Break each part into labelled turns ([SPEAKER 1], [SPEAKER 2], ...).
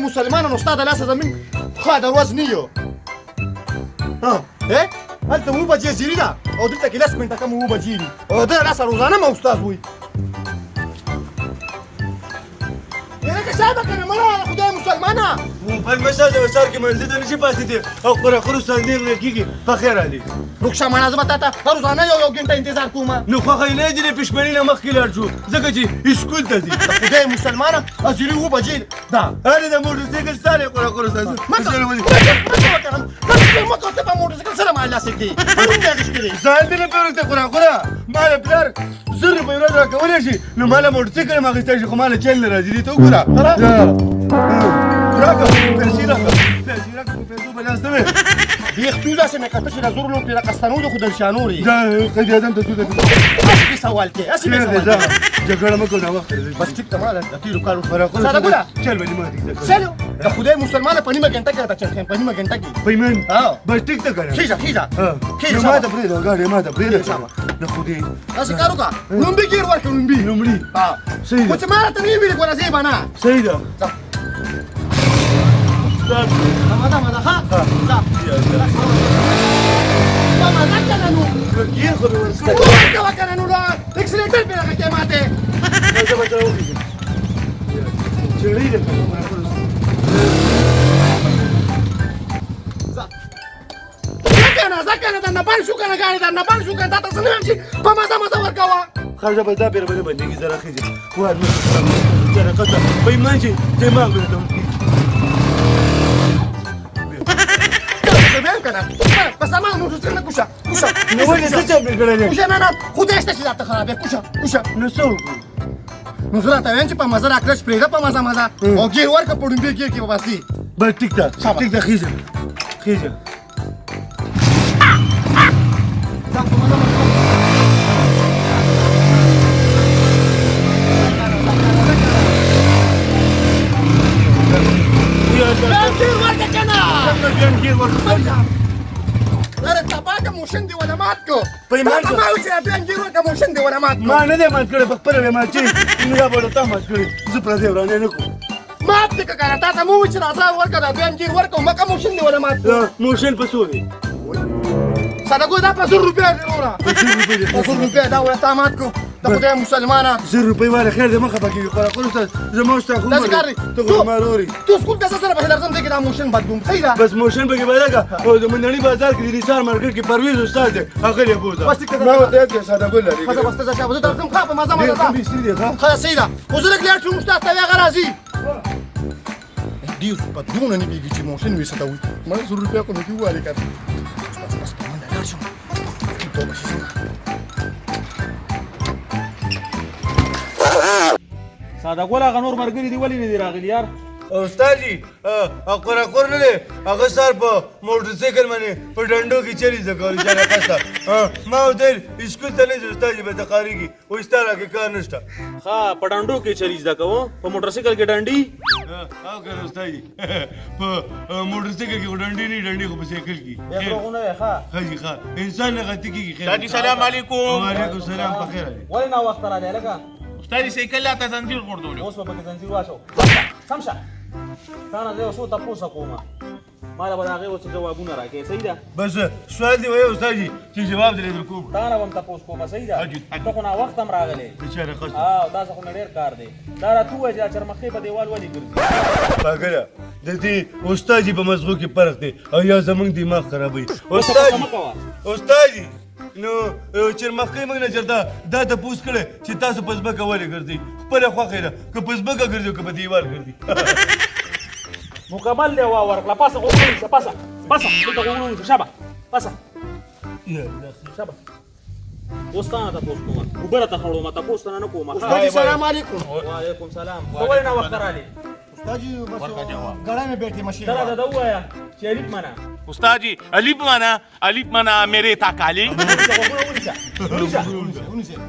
[SPEAKER 1] مسلمانانو ستا د لاسه زمین خوا د ورځ نه یو هلته 9 بجې زیري ده او دلته کې 10 منټه کم 9 بجې دي او د لاسه روزانه ما استاد وي یاره که صاحب کنه مړه خدای مسلمانه
[SPEAKER 2] پر مساج او سر کې منځ ته نشي پاتې دي او پر خرو سندیر نه کیږي په خیر علي
[SPEAKER 1] رخصه مړه زه به تا ته روزانه یو غنټه انتظار کوم
[SPEAKER 2] نو خو خیلی دې پښمنۍ نه مخکې لاړ شو ځکه چې اسکول ته ځي
[SPEAKER 1] خدای مسلمانه ازيري 9 بجې ده
[SPEAKER 2] هله د موټر سایکل سره خرو سره
[SPEAKER 1] ما کوته په موټر سایکل سره ما لاس کې پرون دې غشتري
[SPEAKER 2] ځان دې نه پرته خورا مال پلار زر په ورځ راکولای شي نو مال موټر سایکل ما غوښتل شي خو مال چل نه راځي ته وګوره راکا پیسې راکا په پیسو بلاس ته
[SPEAKER 1] بیختو داسې مې کته چې د زور لوم پیره قستانو د خو درشانوري
[SPEAKER 2] دا خدای ادم ته تو
[SPEAKER 1] اسی سوال کې اسی سوال
[SPEAKER 2] جګړه مکو دا وخت
[SPEAKER 1] بس ټیک ته ما د تیرو کارو
[SPEAKER 2] فرق
[SPEAKER 1] ساده ګوره
[SPEAKER 2] چل به ما دې
[SPEAKER 1] چلو د خدای مسلمانه په نیمه غنټه کې راته چل په نیمه غنټه کې
[SPEAKER 2] پیمن
[SPEAKER 1] ها
[SPEAKER 2] بس ټیک ته کړه
[SPEAKER 1] خیزه
[SPEAKER 2] ما ته پرې دا غاړي ما ته پرې دا خو دې
[SPEAKER 1] تاسو کارو کا لومبي ګیر ورکړ لومبي ها
[SPEAKER 2] صحیح
[SPEAKER 1] خو چې ما ته نه ویل ګوره زی بنا
[SPEAKER 2] صحیح ده
[SPEAKER 1] ماذا ها ماذا كانوا
[SPEAKER 2] ګیر خو ورسته
[SPEAKER 1] كانوا لا اكسليتر بلا كلماته
[SPEAKER 2] ماذا بتاوي چړې ده
[SPEAKER 1] ځکه دا نه پان شو کنه غاړي دا نه پان شو کنه تاسو نه شي په مزه ورکاوه
[SPEAKER 2] خرجه به دا بیر باندې باندې زره خېږي وای نو زره کته په مانجي دماغ ته
[SPEAKER 1] بس ما نو څنګه کوشا
[SPEAKER 2] نو ولې څه چل کړل
[SPEAKER 1] کوشا نه خدای ست چې راته خرابې کوشا
[SPEAKER 2] نو څو
[SPEAKER 1] نو زه راته وایم چې په مزه راکړش پرېږه په مزه او ګیر ورکه په ډومبې ګیر کې به باسي
[SPEAKER 2] بس ټیک ده خېږه
[SPEAKER 1] موشن دی ولا مات کو
[SPEAKER 2] پیمان
[SPEAKER 1] ما وچ راځم ګیرو کا موشن دی ولا مات کو
[SPEAKER 2] ما نه دې مات کړې په خپل ما چې نو دا به تا مات کړې زه پر دې ورانه نه کوم
[SPEAKER 1] مات دې کا تا ته مو وچ راځه ورکا دا بیان ګیر ورکو مکه موشن دی ولا مات
[SPEAKER 2] موشن په سوري
[SPEAKER 1] صدقو دا په 100 روپیا دی ورا 100 روپیا دا ولا تا مات کو ته خدای مسلمانه
[SPEAKER 2] 100 روپۍ واره خیر دې مخه پکې خو خو زموږ ته خو ته ماروري
[SPEAKER 1] تو سکول ته سره په درځم دې دا موشن بدوم صحیح ده
[SPEAKER 2] بس موشن پکې بدلګه او د منډنی بازار کې د نثار مارکیټ کې پرویز استاد دی هغه یې بوزه
[SPEAKER 1] بس ټیک ده
[SPEAKER 2] ما ته دې ساده ګل لري
[SPEAKER 1] خلاص بس ته ځه درځم خا په مزه
[SPEAKER 2] دې سړي دی ښا
[SPEAKER 1] خلاص صحیح ده وزره کلیار شو استاد ته غرازي دیو بدون نه بیږي چې موشن وي ستوي ما 100 روپیا کو نه کیو علي کار بس په منډه لاړ شو ته به شي
[SPEAKER 3] ساده ګول هغه نور مرګري دی ولې نه دی راغلی یار
[SPEAKER 2] استاد جی اقرا کور نه هغه سر په موټر سایکل باندې په ډنډو کې چلی ځکول چې راکاستا ما ودل اسکول ته نه ځو استاد جی به تقاریږي او استاد کې کار نشته
[SPEAKER 3] ها په ډنډو کې چلی ځکه کوم په موټر سایکل کې ډنډي
[SPEAKER 2] او کنه استاد جی په موټر سایکل کې ډنډي نه ډنډي خو په سایکل کې
[SPEAKER 3] یو غونه ښه
[SPEAKER 2] حاجی ښه انسان نه غلطي کیږي خیر
[SPEAKER 4] دادی سلام علیکم
[SPEAKER 2] وعلیکم السلام په خیر علي
[SPEAKER 3] ولې نو وخت را دی لګه
[SPEAKER 4] استاد سایکل لا ته زنجیر غردول
[SPEAKER 3] اوس په کې زنجیر واچو سمشه تا نه زه اوس تاسو کوم مالا به هغه اوس جوابونه راکې صحیح ده
[SPEAKER 2] بس سوال دی وای استاد جی چې جواب درې درکو
[SPEAKER 3] تا نه هم تاسو کوم صحیح ده ته خو نه وخت هم راغلی
[SPEAKER 2] بچاره قصد
[SPEAKER 3] دا څه خو ډېر کار دی دا را تو چې چرمخې په دیوال ولې ګرځي
[SPEAKER 2] پاګره د دې استاد جی په مزغو کې فرق دی او یا زمونږ دماغ خرابوي استاد جی نو چرمخې موږ نه چرته دا ته پوس کړي چې تاسو په ځمکه ولې ګرځي خپله خوښه ده که په ځمکه ګرځي که په دیوال ګرځي
[SPEAKER 3] مکمل دی ورکړه پاسه غوښتل پاسه دلته غوښتل شابه پاسه شابه اوس تا نه تاسو کومه وګوره ته خړو ما تاسو نه کومه
[SPEAKER 1] استاد سلام علیکم
[SPEAKER 3] وعلیکم سلام ته ولې نه وخت رالی
[SPEAKER 1] استاد جی بس غړا में बैठी मशीन
[SPEAKER 3] دا دا وایا چې الف معنا
[SPEAKER 4] استاد جی الف معنا میرے تاکالی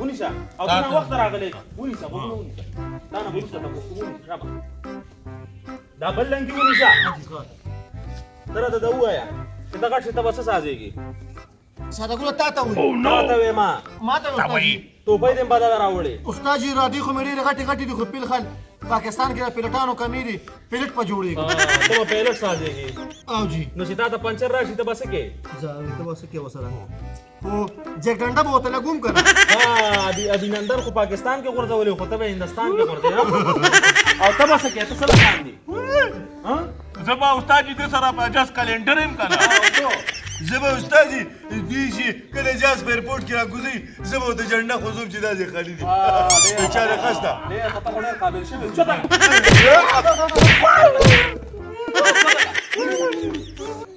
[SPEAKER 3] ونیسا او دا وخت راغلی ونیسا دا نه ونیسا تاسو شابه دا بلنګي ونیسا دا وایا چې دا غټه تاسو سازيږي
[SPEAKER 1] ساده ګل تا ته وي
[SPEAKER 3] تا ته ما
[SPEAKER 1] ته
[SPEAKER 3] ټوپۍ دې بدله راوړې.
[SPEAKER 1] استاد جی را دي خو مې ډېرې غټې غټې دي خو پیل خل پاکستان کې د پیلټانو کمی دي پیلټ په جوړېږي.
[SPEAKER 3] ته به پیلټ سازېږي.
[SPEAKER 1] او جی
[SPEAKER 3] نو چې تا ته پنچر راشي ته به څه کوې؟
[SPEAKER 1] زه ته به څه کوې ورسره خو جیک ډنډه به ورته لګوم که نه.
[SPEAKER 3] ابینندن خو پاکستان کې غورځولې خو ته به هندوستان کې غورځې او ته به څه کوې؟ ته څه له خاندې؟
[SPEAKER 4] زه به استاد جي دې سره په جاز کلنډر یم که نه
[SPEAKER 2] زه به استاد جي دوی چې کله جاز په ایرپورټ کې راکوزوي زه به ورته جنډه خوځوم چې دا ځای خالي دي. بیچاره ښه شته.
[SPEAKER 3] ډېر ته خو ډېر قابل شوی. چوته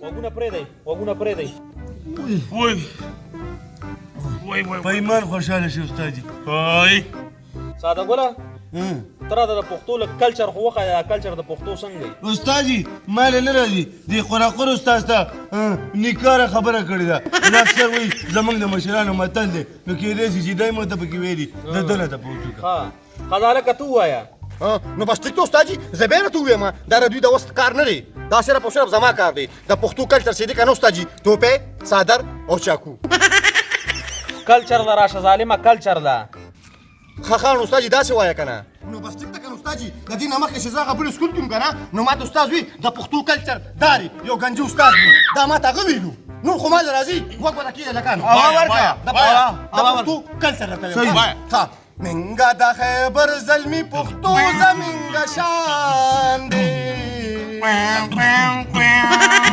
[SPEAKER 3] غوږونه پرېږدئ غوږونه پرېږدئ.
[SPEAKER 4] وای
[SPEAKER 2] په ایمان خوشحاله شي استاد جي.
[SPEAKER 4] وای
[SPEAKER 3] ساده ګله ته راته د پښتو لږ کلچر خو وښایه کلچر د پښتو څنګه دی؟
[SPEAKER 2] استاد جي ما له نه راځي دې قراقر استاد ته نکاره خبره کړې ده. دا اکثر وایي زموږ د مشرانو متل دی نو کېدای شي چې دی مو ته پکې ویلي زه دله ته پوه شو.
[SPEAKER 3] ښه خزالکه ته ووایه.
[SPEAKER 1] نو بس ټیک ته استاد جي زه بیا درته ووایم دا د دوی د وس کار نه دی دا صرف او صرف زما کار دی د پښتو کلچر چې دی که نه استاد جي ټوپۍ څادر او چاکو.
[SPEAKER 3] کلچر له راشه ظالمه کلچر ده.
[SPEAKER 1] خان استاد جي داسې وایه که نه. نو بس ټیک ته که نه استاد جي د دې نه مخکې چې زه هغه بل سکول کې وم که نه نو ما ته استاد وي د پښتو کلچر داري یو ګنجي استاد وي دا ما ته هغه ویلو نور خو ما له راځي وګ به راکېږه لکانو د پښتو کلچر راته ښه منګه د خیبر زلمي پښتو زمینګه شان دی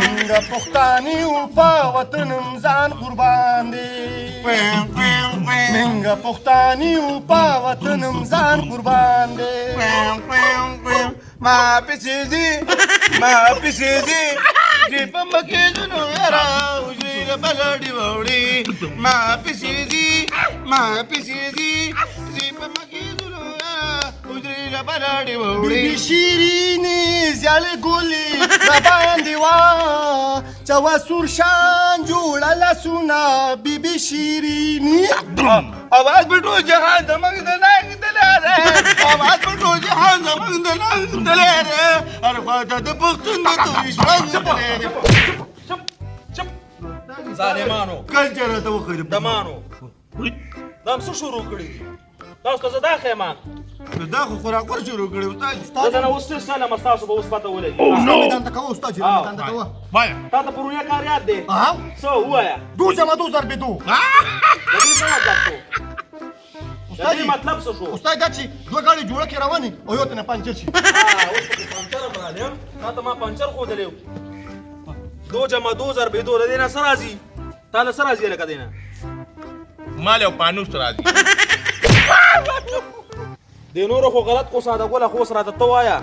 [SPEAKER 1] منګه پښتاني او په وطن ځان قربان دی منګه پښتاني او په وطن ځان قربان دی.
[SPEAKER 2] ما پسې ځي چې په مکې ځنو یاره وزري له بلډې وړي. ما پسې ځي چې په مکې ځنو یاره وزري له بلډې وړي.
[SPEAKER 1] بیبي شیرینې زیړې ګلې راباندې وا چوا سور شان جوړه لاسونه بیبي شیرینې
[SPEAKER 2] आवाज په ټول جهان زموږ د ننګ د لارې आवाज په ټول جهان زموږ د ننګ د لارې هر خواته د پښتون د تورې ژوند د لارې.
[SPEAKER 3] چپ ظالمانو
[SPEAKER 2] کلچر راته وښیه
[SPEAKER 3] دمانو دا هم څه شروع کړي دي؟ تاسو ته زه دا ښیم
[SPEAKER 2] دا خو خوراکور شروع کړي استاد.
[SPEAKER 3] زه دنه اوس څه سلم ستاسو به اوس پته ولګي.
[SPEAKER 1] میدان ته کوه استاد جي میدان ته کوه.
[SPEAKER 3] تا ته پرونی کار یاد دی؟ څه ووایه؟
[SPEAKER 1] دو جمع دو ضرب دو.
[SPEAKER 3] د دې څه مطلب شو؟ د دې مطلب څه شو؟
[SPEAKER 1] استاد دا چې دوه ګاډي جوړه کې روانې او یو ته نه پنچر شي.
[SPEAKER 3] اوس پکې پنچر هم راغلی تا ته ما پنچر ښودلی و. دو جمع دو ضرب دو د دې نه څه راځي؟ تا له څه راځي لکه دې نه؟
[SPEAKER 4] مال یو پانوس راځي.
[SPEAKER 3] د نورو خو غلط خو ساده ګله خو اوس راته ته وایه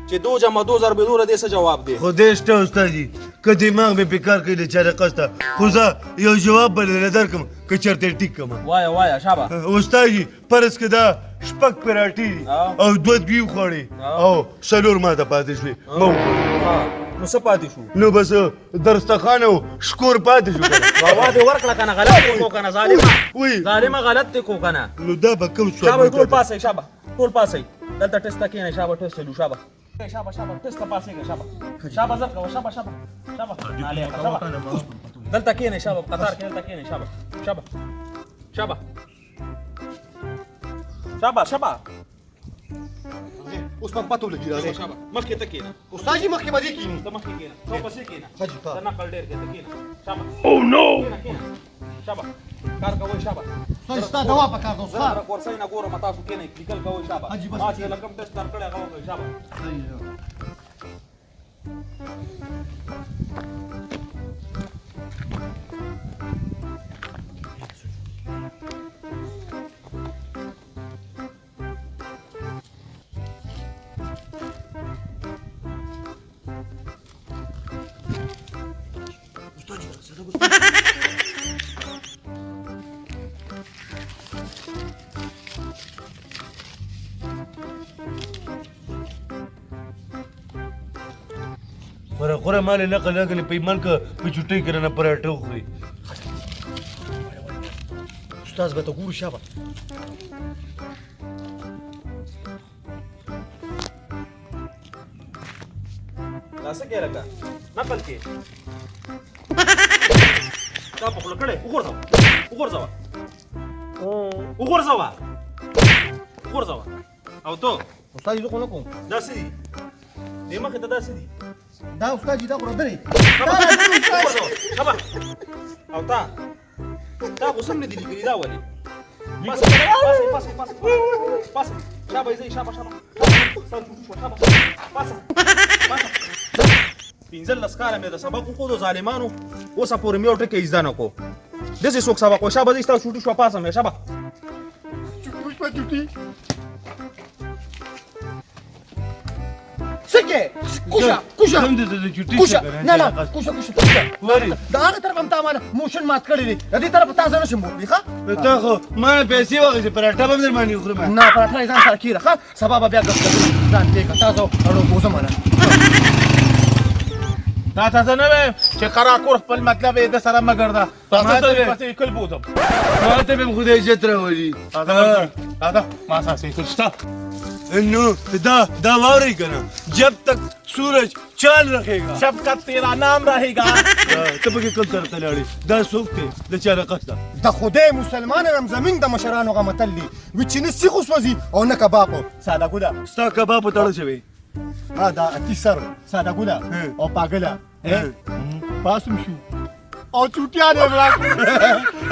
[SPEAKER 3] چې دو جمع دو ضرب دو د دې څه جواب دی؟
[SPEAKER 2] خدای شته استاد جي که دماغ مې په کار کوي د چا د قصده خو زه یو جواب به درله درکړم که چېرته یې ټیک کړم.
[SPEAKER 3] وایه شابه.
[SPEAKER 2] استاد جي فرض که دا شپږ پراټې دي او دوه دوی وخوړې او څلور ماته پاتې شوې ما وخوړې
[SPEAKER 3] نو څه پاتې شو؟
[SPEAKER 2] نو بس درستخان او شکور پاتې شو.
[SPEAKER 3] بابا دې ورکړه که نه غلط دې کو که نه ظالمه غلط دې کو که نه.
[SPEAKER 2] نو دا به کوم سوال
[SPEAKER 3] شابه ټول پاسئ شابه ټول پاسئ دلته ټسټ ته کښېنئ شابه ټسټ چلو شابه ټسټ ته پاسېږه شابه زر کوه شابه نالېکه شابه دلته کښېنئ شابه په قطار کې دلته کښېنئ شابه
[SPEAKER 1] اوس په پته ولګي راځه.
[SPEAKER 3] شابه مخکې ته کښېنه
[SPEAKER 1] استاد جي مخکې به دې کښېني.
[SPEAKER 3] ته مخکې کښېنه ته پسې کښېنه ته نقل ډېر کوې ته کښېنه شابه کښېنه شابه کار کوئ شابه.
[SPEAKER 1] استاد ستا دوا په کار ده
[SPEAKER 3] زه سره کورسۍ نه ګورم تاسو کښېنئ لیکل کوئ شابه. ما چې لکم ټسټ درکړی هغه وکړئ شابه.
[SPEAKER 2] خوره مال نقل راغلی په ایمان که په چوټۍ کې رانه پراټه وخوري.
[SPEAKER 1] استاد به ته ګورو شابه.
[SPEAKER 3] دا څه کې لکه نقل کې تا په خوله کړی وغورځوه وغورځوه غورځوه او ته
[SPEAKER 1] استاد زه خو نه کوم
[SPEAKER 3] داسې دي دې مخې ته داسې دي
[SPEAKER 1] دا استاد دا خو درې
[SPEAKER 3] شابه او تا خو سم نه دي لیکلي دا ولې پاسه شابه ځئ شابه پنځلس کاله مې د سبق وښودو ظالمانو اوسه پورې مې یو ټکی زده نه کړو داسې څوک سبق وایي شابه ځئ ستا چوټي شوه پاسه مې شابه
[SPEAKER 1] سکه کوشا
[SPEAKER 2] هم دې د چټي
[SPEAKER 1] کوشا نه کوشا
[SPEAKER 2] وری
[SPEAKER 1] دا هغه طرف هم تا مال موشن مات کړی دی د دې طرف تاسو نشم بوتلی ښه
[SPEAKER 2] ته خو ما پیسې واغې پراټا به در باندې خورم
[SPEAKER 1] نه پراټه ځان سره کیره ښه سبا به بیا ګټه ځان دې کا تاسو اړو بوزم نه
[SPEAKER 4] دا تاسو نه وې چې قراکور خپل مطلب یې د سره مګر دا تاسو ته پسې کل بوزم
[SPEAKER 2] ما ته به خدای عزت راولي
[SPEAKER 4] دا ما ساسې کړستا
[SPEAKER 2] انو دا واوري کنه جب تک सूरज चाल रखेगा
[SPEAKER 4] सबका तेरा नाम रहेगा
[SPEAKER 2] ته به کوم طرف ته لاړې دا څوک دی د چا رقص
[SPEAKER 1] د خدای مسلمان هم زمين د مشرانو غ متلی وچ نه سیخو سوځي او نه کبابو ساده ګولا
[SPEAKER 2] ستا کباب په تړل شوی
[SPEAKER 1] دا اتی سر ساده ګولا او پاګلا پاسم شو او چوټیا نه بلا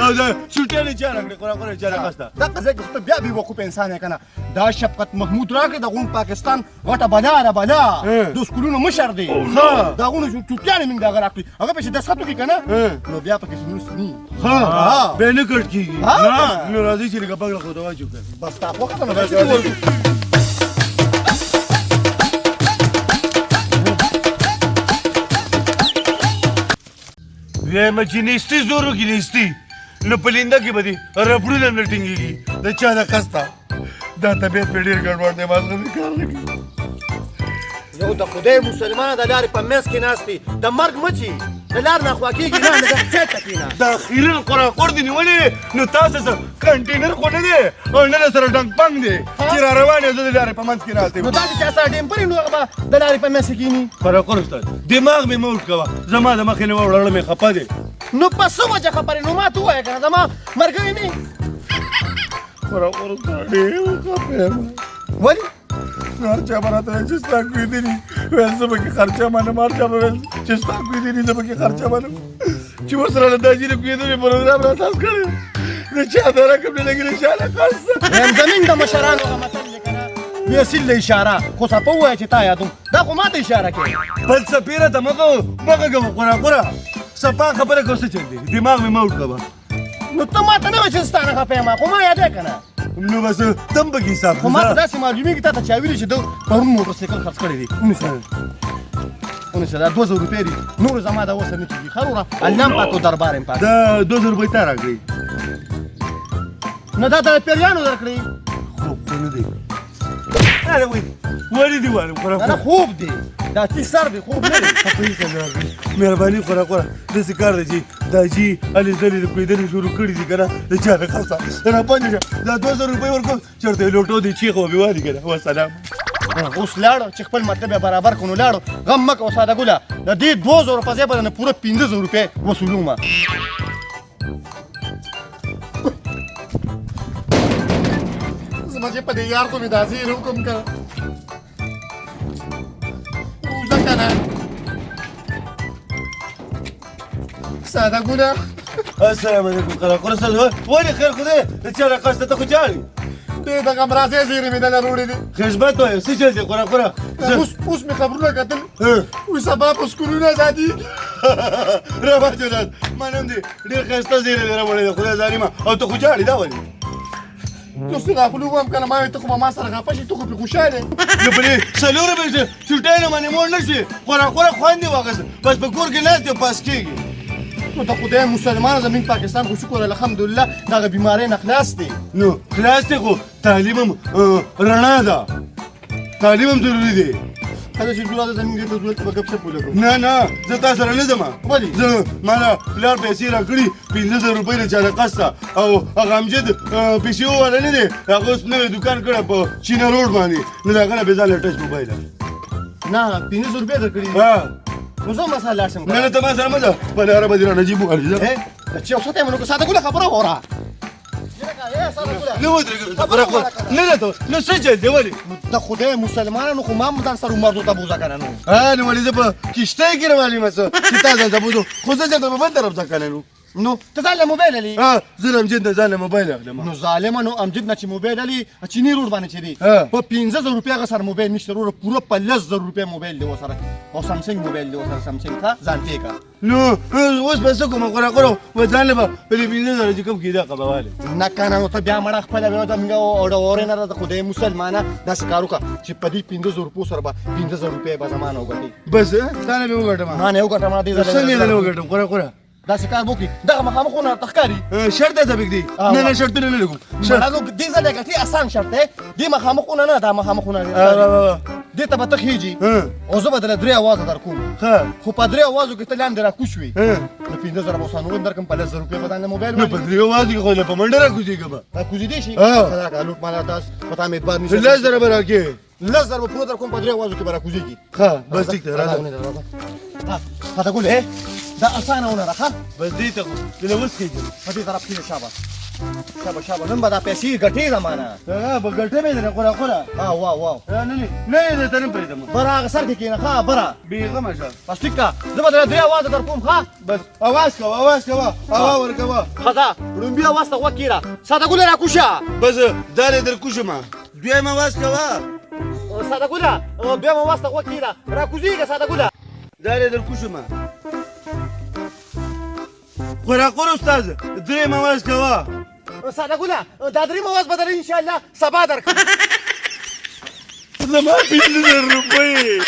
[SPEAKER 2] او دا چوټیا نه چا راکړه قرآن چا رقص دا
[SPEAKER 1] قضیه کې ته بیا به وقوف انسان کنه دا شفقت محمود راکړه د غون پاکستان غټه بلا د سکولونو مشر دی دا غون چوټیا نه موږ دا راکړي هغه په دې ساتو کې کنه نو بیا پکې شنو سني
[SPEAKER 2] ها به نه کټ کیږي نه نو راځي چې لګا پاګل خو دا واجب کړ
[SPEAKER 1] بس تا وخت نه
[SPEAKER 2] وی مچینیستی زورو کی نیستی نو پلینده کی بدی ربڑو نه ټینګيږي د چا د قستا دا طبيعت په ډیر ګډوډ دی مازغه کار لګي
[SPEAKER 1] یو د خدای مسلمان د لارې په مېس کې ناشتي د مرګ مچي د لار نه خوا کېږي نه د څه تکینا
[SPEAKER 2] دا خیرن قرآن قر دی نیولې نو تاسو سره کنټینر خو نه دی او نه سره ډنګ پنګ دی چې را روان یې د لارې په منځ کې راځي
[SPEAKER 1] نو دا چې سره ډیم پرې نو هغه د لارې په مېس کې ني
[SPEAKER 2] قرآن قر استاد دماغ مې موټ کوا زما د مخې نه وړل مې خپه دی
[SPEAKER 1] نو پس وجه خبرې نو ما ته وایې کنه زما مرګ نه
[SPEAKER 2] قرآن قر استاد ډېر خپه
[SPEAKER 1] ولی
[SPEAKER 2] خرچه براته چې ستا کوي دي ویل زه به کې خرچه منم مارچه به ویل چې ستا کوي دي زه به کې خرچه منم چې ورسره له دا جینې کوي دي پروګرام را اساس کړی د چا د رقم نه لګي نه چاله خاصه
[SPEAKER 1] هم زمين د مشرانو هغه متل کنه ویسیل له اشاره خو څه په وایي چې تا یادوم دا خو ماته اشاره کوي
[SPEAKER 2] بل سفیره ته مګو قرآن قره سپا خبره کوسه چل دی دماغ مې موټ کبا
[SPEAKER 1] نو ته ماته نه چې ستانه خپې ما خو ما یادې کنه
[SPEAKER 2] نو بس تم به حساب
[SPEAKER 1] خو ما ته داسې معلومیږي تا ته چا ویلي چې د پرون موټرسایکل خرڅ کړی دی ونیسه دا 2000 روپۍ دي نور زما دا اوس نه کېږي خروره النام پاکو دربار هم پاک
[SPEAKER 2] دا 2000 روپۍ تا راکړي
[SPEAKER 1] نو دا د پیریانو درکړي
[SPEAKER 2] خوب نه دی ولی دی ولی
[SPEAKER 1] دا خوب دی دا تی سر دی خوب نه دی
[SPEAKER 2] مهرباني قره داسې کار دی چې دا جی علي زلي د کویدنې شروع کړي دي کنه د چا نه خاصه نه پنځه دا 2000 روپۍ ورکو چرته لوټو دی چی خو به وادي کنه والسلام
[SPEAKER 1] اوس لاړو چې خپل مطلب برابر کونو لاړو غم مکه او ساده ګوله د دې 2000 روپۍ ځای باندې پوره 1500 روپۍ وصولومه زما چې په دې یار کو مې داسې حکم کړ وځه کنه ساده ګوله
[SPEAKER 2] السلام علیکم قره سره ولې خیر خدای د چا راقص ته خو جاري
[SPEAKER 1] دې د غمرازې زیرې مې دلته وروړي دي
[SPEAKER 2] خدمت وایي څه چل دی قره
[SPEAKER 1] اوس مې خبرونه کتل وي سبا په سکولونه ازادي
[SPEAKER 2] رابع جلال منم دي ډېر ښایسته زیرې مې راوړې ده خدای ظالمه او ته خو جاړې دا ولې
[SPEAKER 1] ته څه غافلو وم که نه ما وایي ته خو به ما سره غاپه شي ته خو پرې خوشحاله
[SPEAKER 2] نو پرې څلوره بجې چوټۍ نه باندې موړ نه شي خوراک خوند یې واخیسته بس په کور کې ناست دی پاس کېږي
[SPEAKER 1] نو د خدای مسلمان زمین پاکستان خو شکر الحمدلله دغه بیمارۍ نه خلاص دی
[SPEAKER 2] نو خلاص دی خو تعلیم هم رڼا ده تعلیم هم ضروري دی
[SPEAKER 1] کله چې جوړه زمین دې ته ضرورت به ګپ شپ ولګو
[SPEAKER 2] نه زه تا سره نه ځم
[SPEAKER 1] ولې
[SPEAKER 2] زه مالا پلار پیسې راکړي 1500 روپۍ د چا د قسته او هغه امجد پیسې وواله نه دی هغه اوس نوی دوکان کړی په چینه روډ باندې نو د هغه نه بې ځاله ټچ موبایل
[SPEAKER 1] نه 1500 روپۍ درکړي نو زه مسله لاړ شم
[SPEAKER 2] نه ته ما سره مه ځه په لاره به دې را نجیب وغواړي
[SPEAKER 1] چې یو څه ته مې نو ساده ګوله خبره وره
[SPEAKER 2] نه ودرېږه خوراکور نه ته نو څه چل دی ولې
[SPEAKER 1] د خدای مسلمانانو خو ما هم ځان سره عمر ته بوځه که نه نو
[SPEAKER 2] نو ولې زه په کښتۍ کې روان یم څه چې تا ځان ته بوځو خو زه ځان ته په بل طرف ځه که نه نو
[SPEAKER 1] نو ته ځان له موبایل علي
[SPEAKER 2] زه له امجد نه ځان له موبایل اخلم
[SPEAKER 1] نو ظالمه نو امجد نه چې موبایل علي چینی روډ باندې چې دی په 15,000 روپۍ هغه سره موبایل نشته وروره پوره 15,000 روپۍ موبایل دی ورسره او سامسنګ موبایل دی ورسره سامسنګ ښه ځان پې که
[SPEAKER 2] نو اوس به څه کوم خوراکورو و ځان له به په دې 15,000 چې کوم کېده قبواله
[SPEAKER 1] نه که نه نو ته بیا مړه خپله بیا د موږ اورې نه ده د خدای مسلمانه داسې کار وکړه چې په دې 15,000 روپو سره به 15,000 روپۍ به زما نه وګټې
[SPEAKER 2] بس تا نه به وګټم
[SPEAKER 1] ما نه وګټم ما دې
[SPEAKER 2] څنګه نه وګټم خوراکوره
[SPEAKER 1] داسې کار وکړي دغه مخامخونه راته ښکاري
[SPEAKER 2] شرط دی ته پرېږدي نه نه شرطونه نه لګو
[SPEAKER 1] نو دې ځای ګټې اسان شرط دی دې مخامخونه نه دا مخامخونه دې ته به ته خېجي او زه به درله 3 اوازه در کوم خو په 3 اوازو کې ته لاندې را کوز شوې نو 15,000 به ورسره نور در کړم 15,000 روپۍ به دا موبایل
[SPEAKER 2] نو په 3 اوازو کې خو په منډه را کوزېږه به
[SPEAKER 1] را کوزېدی شي خدا که لوټ مالا داس په تا مې اعتبار نشته
[SPEAKER 2] 10,000 به راکې
[SPEAKER 1] 10,000 به پوره در کوم په 3 اوازو کې به را کوزېږي
[SPEAKER 2] بس ټیک ده راځه
[SPEAKER 1] ته ګل دا اسانه ونه راخه
[SPEAKER 2] بس دې ته خو دې اوس کېږي
[SPEAKER 1] په دې طرف کې شابه شابه نن به دا پیسې ګټې زمانه
[SPEAKER 2] به ګټه مې درنه خوراکوره
[SPEAKER 1] واو
[SPEAKER 2] نه نه ته نه پرېږدم
[SPEAKER 1] برا هغه سر کې کېنه ښه برا
[SPEAKER 2] بېغمه شه
[SPEAKER 1] بس ټیک ده زه به درله 3 اوازه در کوم ښه
[SPEAKER 2] بس اواز کوه هوا ورکوه
[SPEAKER 1] ښځه ړومبي اواز ته غوږ کېږده ساده ګله راکوشه
[SPEAKER 2] بس دا دې در کوشم دویم اواز کوه
[SPEAKER 1] ساده ګله دویم اواز ته غوږ کېږده راکوزېږه ساده ګله
[SPEAKER 2] دا دې در کوشم خوراکور استاد دریم اواز کوه
[SPEAKER 1] ساده ګله دا دریم اواز به در انشاءالله سبا در کړم
[SPEAKER 2] زما 15,000 روپۍ